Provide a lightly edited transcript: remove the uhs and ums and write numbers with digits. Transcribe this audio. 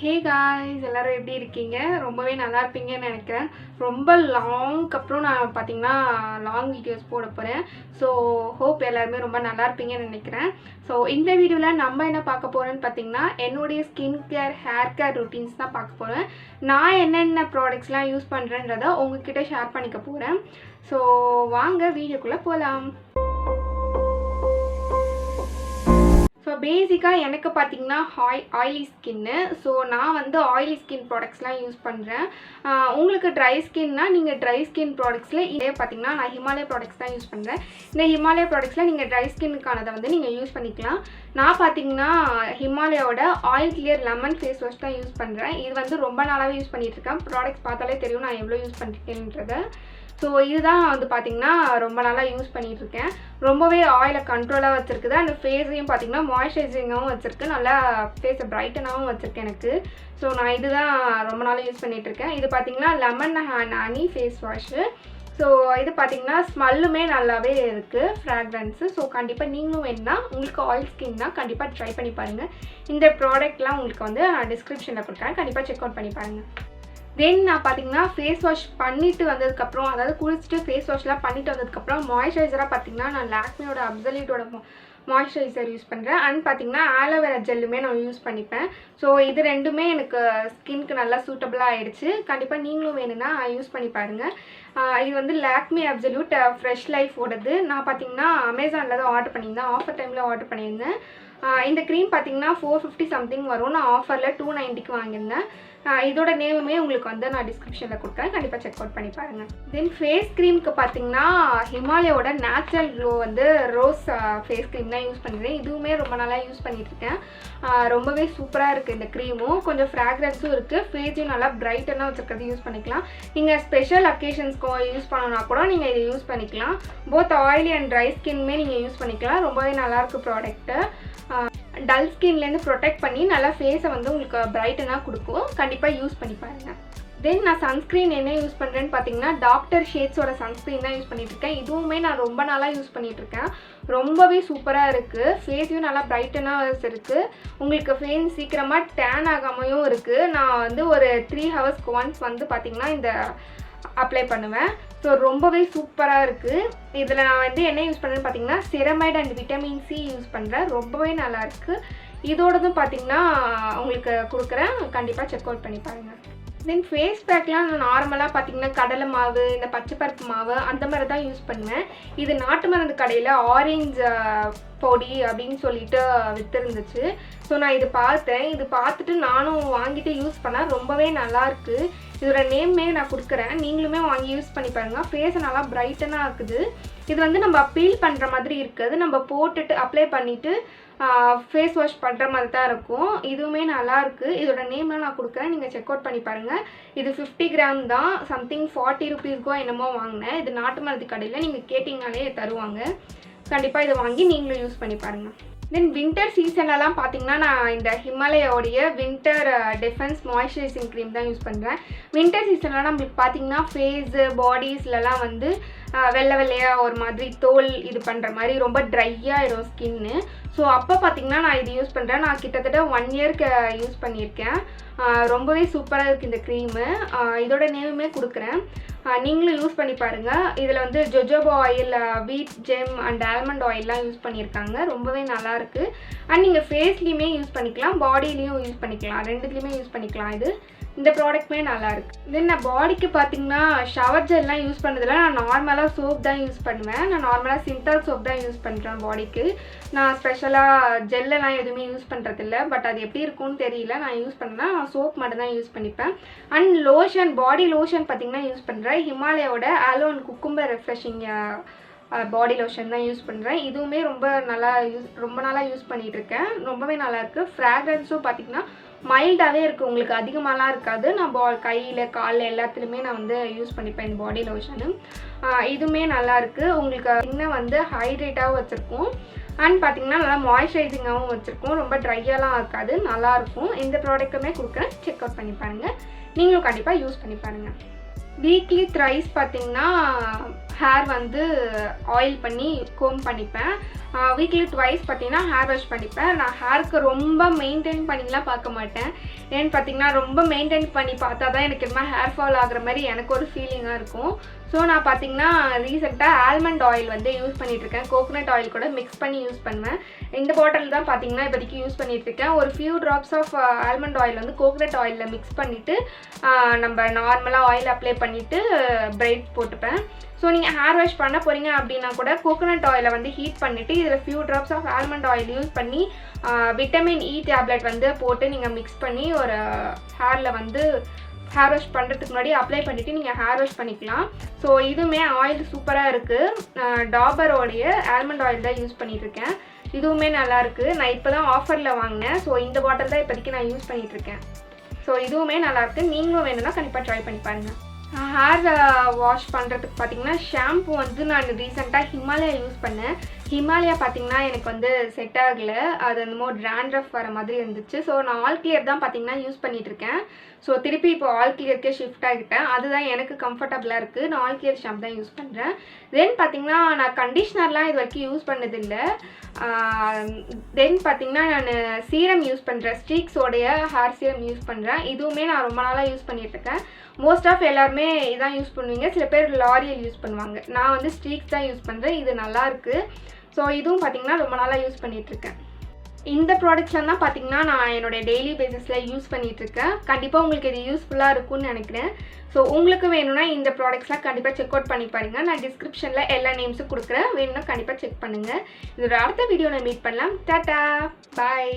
Hey guys, எல்லோரும் எப்படி இருக்கீங்க? ரொம்பவே நல்லா இருப்பீங்கன்னு நினைக்கிறேன். ரொம்ப லாங்க்கு அப்புறம் நான் பார்த்தீங்கன்னா லாங் வீடியோஸ் போட போகிறேன். ஸோ ஹோப் எல்லாருமே ரொம்ப நல்லா இருப்பீங்கன்னு நினைக்கிறேன். ஸோ இந்த வீடியோவில் நம்ம என்ன பார்க்க போகிறோன்னு பார்த்தீங்கன்னா என்னுடைய skin care, hair care routines தான் பார்க்க போகிறேன். நான் என்னென்ன ப்ராடக்ட்ஸ்லாம் யூஸ் பண்ணுறேன்றதை உங்ககிட்ட ஷேர் பண்ணிக்க போகிறேன். ஸோ வாங்க வீடியோக்குள்ளே போகலாம். ஸோ பேசிக்காக எனக்கு பார்த்தீங்கன்னா ஆயிலி ஸ்கின்னு. ஸோ நான் வந்து ஆயிலி ஸ்கின் ப்ராடக்ட்ஸ்லாம் யூஸ் பண்ணுறேன். உங்களுக்கு ட்ரை ஸ்கின்னா நீங்கள் ட்ரை ஸ்கின் ப்ராடக்ட்ஸில் இதே பார்த்தீங்கன்னா நான் ஹிமாலயா ப்ராடக்ட்ஸ் தான் யூஸ் பண்ணுறேன். இந்த ஹிமாலயா ப்ராடக்ட்ஸில் நீங்கள் ட்ரை ஸ்கின்னுக்கானதை வந்து நீங்கள் யூஸ் பண்ணிக்கலாம். நான் பார்த்தீங்கன்னா ஹிமாலயாவோட oil clear lemon face wash தான் யூஸ் பண்ணுறேன். இது வந்து ரொம்ப நாளாகவே யூஸ் பண்ணிகிட்ருக்கேன். ப்ராடக்ட்ஸ் பார்த்தாலே தெரியும் நான் எவ்வளோ யூஸ் பண்ணியிருக்கேன்றதை. ஸோ இதுதான் வந்து பார்த்திங்கன்னா ரொம்ப நாளாக யூஸ் பண்ணிகிட்ருக்கேன். ரொம்பவே ஆயிலை கண்ட்ரோலாக வச்சுருக்குது. அந்த ஃபேஸையும் பார்த்திங்கன்னா மாய்ஸ்சரைசிங்காகவும் வச்சுருக்கு, நல்லா ஃபேஸை பிரைட்டனாகவும் வச்சுருக்கேன் எனக்கு. ஸோ நான் இதுதான் ரொம்ப நாளாக யூஸ் பண்ணிகிட்ருக்கேன். இது பார்த்திங்கன்னா lemon honey face wash. So இது பார்த்திங்கன்னா ஸ்மெல்லுமே நல்லாவே இருக்குது, ஃப்ராக்ரன்ஸு. ஸோ கண்டிப்பாக நீங்களும் வேணுன்னா உங்களுக்கு ஆயில் ஸ்கின்னா கண்டிப்பாக ட்ரை பண்ணி பாருங்கள். இந்த ப்ராடக்ட்லாம் உங்களுக்கு வந்து நான் டிஸ்கிரிப்ஷனில் கொடுக்குறேன், கண்டிப்பாக செக் அவுட் பண்ணி பாருங்கள். தென் நான் பார்த்தீங்கன்னா ஃபேஸ் வாஷ் பண்ணிவிட்டு வந்ததுக்கப்புறம், அதாவது குளிச்சுட்டு ஃபேஸ் வாஷ்லாம் பண்ணிவிட்டு வந்ததுக்கப்புறம் மாய்ஸ்சரைசராக பார்த்தீங்கன்னா நான் லாக்மியோட அப்சல்யூட்டோட மாய்ஸ்சரைசர் யூஸ் பண்ணுறேன். அண்ட் பார்த்தீங்கன்னா ஆலோவேரா ஜெல்லுமே நான் யூஸ் பண்ணிப்பேன். ஸோ இது ரெண்டுமே எனக்கு ஸ்கின்க்கு நல்லா சூட்டபுளாக ஆகிடுச்சு. கண்டிப்பாக நீங்களும் வேணும்னா யூஸ் பண்ணி பாருங்கள். இது வந்து லாக்மி அப்சல்யூட் ஃப்ரெஷ் லைஃபோடது. நான் பார்த்தீங்கன்னா அமேசானில் தான் ஆர்டர் பண்ணியிருந்தேன், ஆஃபர் டைமில் ஆர்டர் பண்ணியிருந்தேன். இந்த க்ரீம் பார்த்தீங்கன்னா 450 சம்திங் வரும். நான் ஆஃபரில் 290க்கு வாங்கியிருந்தேன். இதோட நேமுமே உங்களுக்கு வந்து நான் டிஸ்கிரிப்ஷனில் கொடுக்குறேன், கண்டிப்பாக செக் அவுட் பண்ணி பாருங்கள். தென் ஃபேஸ் க்ரீமுக்கு பார்த்தீங்கன்னா ஹிமாலயாவோட நேச்சுரல் க்ளோ வந்து ரோஸ் ஃபேஸ் க்ரீம் தான் யூஸ் பண்ணுறேன். இதுவுமே ரொம்ப நாளாக யூஸ் பண்ணிகிட்ருக்கேன். ரொம்பவே சூப்பராக இருக்குது இந்த க்ரீமும், கொஞ்சம் ஃப்ராக்ரன்ஸும் இருக்குது. ஃபேஸையும் நல்லா பிரைட்டனாக வச்சுருக்கிறது யூஸ் பண்ணிக்கலாம். நீங்கள் ஸ்பெஷல் அக்கேஷன்ஸ்க்கு யூஸ் பண்ணணுன்னா கூட நீங்கள் இதை யூஸ் பண்ணிக்கலாம். போத் ஆயிலி அண்ட் ட்ரை ஸ்கின்மே நீங்கள் யூஸ் பண்ணிக்கலாம். ரொம்பவே நல்லாயிருக்கு ப்ராடக்ட்டு. டல் ஸ்கின்லேருந்து ப்ரொடெக்ட் பண்ணி நல்லா ஃபேஸை வந்து உங்களுக்கு பிரைட்டனாக கொடுக்கும். கண்டிப்பாக யூஸ் பண்ணி பாருங்கள். தென் நான் சன்ஸ்க்ரீன் என்ன யூஸ் பண்ணுறேன்னு பார்த்தீங்கன்னா டாக்டர் ஷேட்ஸோட சன்ஸ்க்ரீன் தான் யூஸ் பண்ணிகிட்ருக்கேன். இதுவுமே நான் ரொம்ப நாளாக யூஸ் பண்ணிகிட்ருக்கேன். ரொம்பவே சூப்பராக இருக்குது. ஃபேஸையும் நல்லா பிரைட்டனாக இருக்குது. உங்களுக்கு ஃபேஸ் சீக்கிரமாக டேன் ஆகாமையும் இருக்குது. நான் வந்து ஒரு 3 ஹவர்ஸ்க்கு ஒன்ஸ் வந்து பார்த்திங்கன்னா இந்த அப்ளை பண்ணுவேன். ஸோ ரொம்பவே சூப்பராக இருக்குது. இதில் நான் வந்து என்ன யூஸ் பண்ணுறேன்னு பார்த்தீங்கன்னா ceramide and vitamin C use பண்ணுறேன். ரொம்பவே நல்லாயிருக்கு. இதோடதும் பார்த்திங்கன்னா உங்களுக்கு கொடுக்குறேன், கண்டிப்பாக செக் அவுட் பண்ணி பாருங்கள். தென் ஃபேஸ் பேக்லாம் நான் நார்மலாக பார்த்திங்கன்னா கடலை மாவு, இந்த பச்சைப்பருப்பு மாவு அந்த மாதிரி தான் யூஸ் பண்ணுவேன். இது நாட்டு மருந்து கடையில் ஆரஞ்சு பொடி அப்படின்னு சொல்லிட்டு விற்றுருந்துச்சு. ஸோ நான் இது பார்த்தேன். இது பார்த்துட்டு நானும் வாங்கிட்டு யூஸ் பண்ணேன். ரொம்பவே நல்லாயிருக்கு. இதோட நேமே நான் கொடுக்குறேன், நீங்களுமே வாங்கி யூஸ் பண்ணி பாருங்கள். ஃபேஸை நல்லா பிரைட்டனாக இருக்குது. இது வந்து நம்ம பீல் பண்ணுற மாதிரி இருக்குது. நம்ம போட்டுட்டு அப்ளை பண்ணிவிட்டு ஃபேஸ் வாஷ் பண்ணுற மாதிரி தான் இருக்கும். இதுவுமே நல்லாயிருக்கு. இதோட நேம்லாம் நான் கொடுக்குறேன், நீங்கள் செக் அவுட் பண்ணி பாருங்கள். இது 50 கிராம் தான், சம்திங் 40 ருபீஸ்க்கோ என்னமோ வாங்கினேன். இது நாட்டு மருந்து கடையில் நீங்கள் கேட்டிங்கனாலே தருவாங்க. கண்டிப்பாக இதை வாங்கி நீங்களும் யூஸ் பண்ணி பாருங்கள். தென் வின்டர் சீசன்லலாம் பார்த்தீங்கன்னா நான் இந்த ஹிமாலயாவோடைய வின்டர் டிஃபென்ஸ் மாய்ஸ்சரைசிங் க்ரீம் தான் யூஸ் பண்ணுறேன். வின்டர் சீசன்லாம் நம்மளுக்கு பார்த்தீங்கன்னா ஃபேஸு பாடிஸ்லலாம் வந்து வெள்ளை வெள்ளையாக ஒரு மாதிரி தோல் இது பண்ணுற மாதிரி ரொம்ப ட்ரையாகிடும் ஸ்கின்னு. ஸோ அப்போ பார்த்திங்கன்னா நான் இது யூஸ் பண்ணுறேன். நான் கிட்டத்தட்ட 1 இயர்க்கு யூஸ் பண்ணியிருக்கேன். ரொம்பவே சூப்பராக இருக்குது இந்த க்ரீமு. இதோட நேமுமே கொடுக்குறேன், நீங்களும் யூஸ் பண்ணி பாருங்கள். இதில் வந்து ஜொஜோபா ஆயில், வீட் ஜெம் அண்ட் ஆல்மண்ட் ஆயிலெலாம் யூஸ் பண்ணியிருக்காங்க. ரொம்பவே நல்லாயிருக்கு. அண்ட் நீங்கள் ஃபேஸ்லேயுமே யூஸ் பண்ணிக்கலாம், பாடியிலையும் யூஸ் பண்ணிக்கலாம், ரெண்டுத்துலேயுமே யூஸ் பண்ணிக்கலாம். இந்த ப்ராடக்ட்டுமே நல்லாயிருக்கு. தென் நான் பாடிக்கு பார்த்திங்கன்னா ஷவர் ஜெல்லாம் யூஸ் பண்ணுறதில்ல. நான் நார்மலாக சோப் தான் யூஸ் பண்ணுவேன். நான் நார்மலாக சிந்தால் சோப் தான் யூஸ் பண்ணுறேன் பாடிக்கு. நான் ஸ்பெஷலாக ஜெல்லெல்லாம் எதுவுமே யூஸ் பண்ணுறதில்ல. பட் அது எப்படி இருக்கும்னு தெரியல. நான் யூஸ் பண்ணேன்னா நான் சோப் மட்டும் தான் யூஸ் பண்ணிப்பேன். அண்ட் லோஷன், பாடி லோஷன் பார்த்திங்கன்னா யூஸ் பண்ணுறேன். ஹிமாலயாவோட aloe and cucumber refreshing body lotion தான் யூஸ் பண்ணுறேன். இதுவுமே ரொம்ப நாளாக யூஸ் பண்ணிகிட்ருக்கேன். ரொம்பவே நல்லாயிருக்கு. ஃப்ராக்ரன்ஸும் பார்த்திங்கன்னா மைல்டாகவே இருக்குது, உங்களுக்கு அதிகமாகலாம் இருக்காது. நான் கையில் காலில் எல்லாத்துலேயுமே நான் வந்து யூஸ் பண்ணிப்பேன் இந்த பாடி லோஷனு. இதுவுமே நல்லாயிருக்கு. உங்களுக்கு இன்னும் வந்து ஹைட்ரேட்டாகவும் வச்சுருக்கும். அண்ட் பார்த்திங்கன்னா நல்லா மாய்ஸ்சரைசிங்காகவும் வச்சுருக்கும். ரொம்ப ட்ரையாலாம் இருக்காது, நல்லாயிருக்கும். இந்த ப்ராடக்ட்டுமே கொடுக்குறேன், செக் அவுட் பண்ணி பாருங்கள். நீங்களும் கண்டிப்பாக யூஸ் பண்ணி பாருங்கள். வீக்லி த்ரைஸ் பார்த்திங்கன்னா ஹேர் வந்து ஆயில் பண்ணி கோம் பண்ணிப்பேன். வீக்லி ட்வைஸ் பார்த்தீங்கன்னா ஹேர் வாஷ் பண்ணிப்பேன். நான் ஹேருக்கு ரொம்ப மெயின்டைன் பண்ணிலாம் பார்க்க மாட்டேன். ஏன்னு பார்த்தீங்கன்னா ரொம்ப மெயின்டைன் பண்ணி பார்த்தா தான் எனக்கு என்ன ஹேர் ஃபால் ஆகுற மாதிரி எனக்கு ஒரு ஃபீலிங்காக இருக்கும். ஸோ நான் பார்த்தீங்கன்னா ரீசெண்டாக ஆல்மண்ட் ஆயில் வந்து யூஸ் பண்ணிகிட்ருக்கேன். கோகோனட் ஆயில் கூட மிக்ஸ் பண்ணி யூஸ் பண்ணுவேன். இந்த பாட்டில் தான் பார்த்தீங்கன்னா இப்போதைக்கு யூஸ் பண்ணிகிட்ருக்கேன். ஒரு few drops of almond oil வந்து கோகோனட் ஆயிலில் மிக்ஸ் பண்ணிவிட்டு நம்ம நார்மலாக ஆயில் அப்ளை பண்ணிவிட்டு பிரைட் போட்டுப்பேன். ஸோ நீங்கள் ஹேர் வாஷ் பண்ண போகிறீங்க அப்படின்னா கூட கோகோனட் ஆயிலை வந்து ஹீட் பண்ணிவிட்டு இதில் few drops of almond oil use பண்ணி விட்டமின் இ டேப்லெட் வந்து போட்டு நீங்கள் மிக்ஸ் பண்ணி ஒரு ஹேரில் வந்து ஹேர் வாஷ் பண்ணுறதுக்கு முன்னாடி அப்ளை பண்ணிவிட்டு நீங்கள் ஹேர் வாஷ் பண்ணிக்கலாம். ஸோ இதுவுமே ஆயில் சூப்பராக இருக்குது. டாபரோடைய ஆல்மண்ட் ஆயில் தான் யூஸ் பண்ணிகிட்ருக்கேன். இதுவுமே நல்லாயிருக்கு. நான் இப்போ தான் ஆஃபரில் வாங்கினேன். ஸோ இந்த பாட்டில் தான் இப்போதைக்கு நான் யூஸ் பண்ணிகிட்ருக்கேன். ஸோ இதுவுமே நல்லாயிருக்கு. நீங்களும் வேணும்னா கண்டிப்பாக ட்ரை பண்ணி பாருங்கள். ஹேர் வாஷ் பண்ணுறதுக்கு பார்த்தீங்கன்னா ஷாம்பு வந்து நான் ரீசெண்டாக ஹிமாலயா யூஸ் பண்ணேன். ஹிமாலயா பார்த்தீங்கன்னா எனக்கு வந்து செட் ஆகலை. அது என்னமோ ட்ராண்ட்ரஃப் வர மாதிரி இருந்துச்சு. ஸோ நான் ஆல் கிளியர் தான் பார்த்தீங்கன்னா யூஸ் பண்ணிகிட்ருக்கேன். ஸோ திருப்பி இப்போ ஆல் கிளியருக்கே ஷிஃப்ட் ஆகிட்டேன். அதுதான் எனக்கு கம்ஃபர்டபுளாக இருக்குது. நான் ஆல் கிளியர் ஷாம்பு தான் யூஸ் பண்ணுறேன். தென் பார்த்தீங்கன்னா நான் கண்டிஷ்னர்லாம் இது வரைக்கும் யூஸ் பண்ணதில்லை. தென் பார்த்தீங்கன்னா நான் சீரம் யூஸ் பண்ணுறேன். ஸ்ட்ரீக்ஸோடைய ஹேர் சீரம் யூஸ் பண்ணுறேன். இதுவுமே நான் ரொம்ப நாளாக யூஸ் பண்ணிகிட்ருக்கேன். மோஸ்ட் ஆஃப் எல்லாருமே இதான் யூஸ் பண்ணுவீங்க. சில பேர் லாரியல் யூஸ் பண்ணுவாங்க. நான் வந்து ஸ்ட்ரீக்ஸ் தான் யூஸ் பண்ணுறேன். இது நல்லாயிருக்கு. ஸோ இதுவும் பார்த்திங்கன்னா ரொம்ப நாளாக யூஸ் பண்ணிகிட்ருக்கேன். இந்த ப்ராடக்ட்ஸ்லாம் தான் பார்த்திங்கன்னா நான் என்னுடைய டெய்லி பேசிஸில் யூஸ் பண்ணிகிட்ருக்கேன். கண்டிப்பாக உங்களுக்கு இது யூஸ்ஃபுல்லாக இருக்கும்னு நினைக்கிறேன். ஸோ உங்களுக்கு வேணும்னா இந்த ப்ராடக்ட்ஸ்லாம் கண்டிப்பாக செக் அவுட் பண்ணி பாருங்கள். நான் டிஸ்கிரிப்ஷனில் எல்லா நேம்ஸும் கொடுக்குறேன். வேணும்னா கண்டிப்பாக செக் பண்ணுங்கள். இதோட அடுத்த வீடியோவில் மீட் பண்ணலாம். டாடா, பாய்.